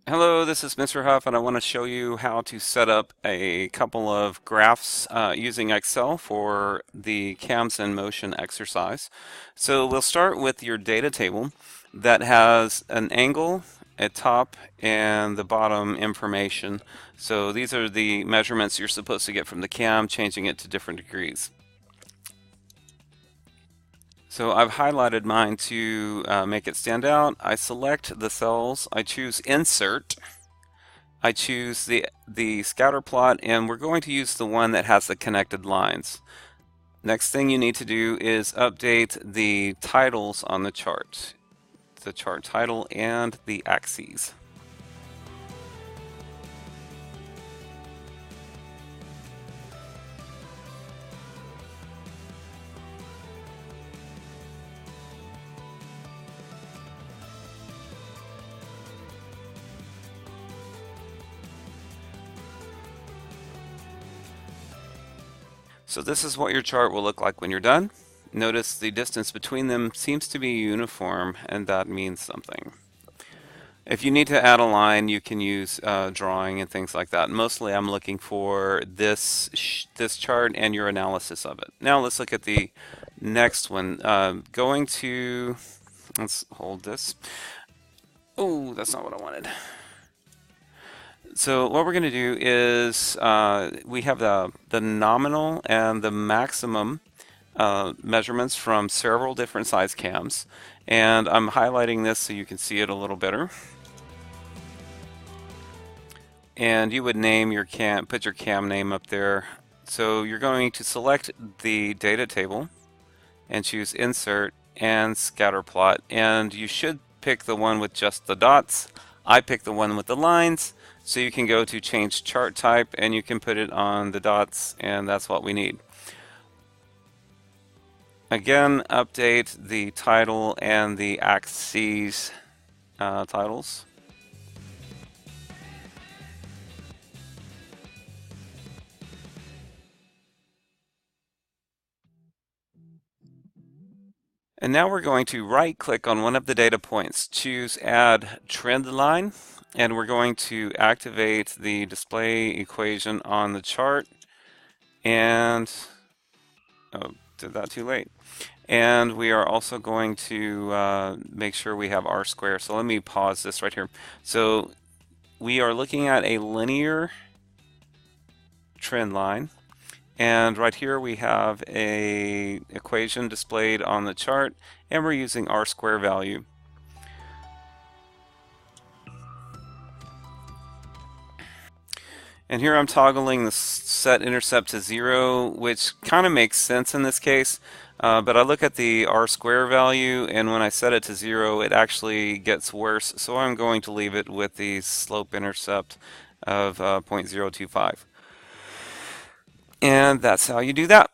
Hello, this is Mr. Huff, and I want to show you how to set up a couple of graphs using Excel for the cams in motion exercise. So we'll start with your data table that has an angle, a top, and the bottom information. So these are the measurements you're supposed to get from the cam, changing it to different degrees. So I've highlighted mine to make it stand out. I select the cells, I choose Insert. I choose the scatter plot, and we're going to use the one that has the connected lines. Next thing you need to do is update the titles on the chart title and the axes. So this is what your chart will look like when you're done. Notice the distance between them seems to be uniform, and that means something. If you need to add a line, you can use drawing and things like that. Mostly I'm looking for this chart and your analysis of it. Now let's look at the next one. Let's hold this. Oh, that's not what I wanted. So what we're going to do is we have the nominal and the maximum measurements from several different size cams, and I'm highlighting this so you can see it a little better. And you would name your cam, put your cam name up there. So you're going to select the data table and choose Insert and Scatter Plot, and you should pick the one with just the dots. I picked the one with the lines, so you can go to change chart type and you can put it on the dots, and that's what we need. Again, update the title and the axes titles. And now we're going to right click on one of the data points, choose Add Trendline, and we're going to activate the display equation on the chart. And oh, did that too late. And we are also going to make sure we have R square. So let me pause this right here. So we are looking at a linear trend line. And right here we have a equation displayed on the chart, and we're using R square value. And here I'm toggling the set intercept to 0, which kind of makes sense in this case. But I look at the R square value, and when I set it to 0, it actually gets worse. So I'm going to leave it with the slope intercept of 0.025. And that's how you do that.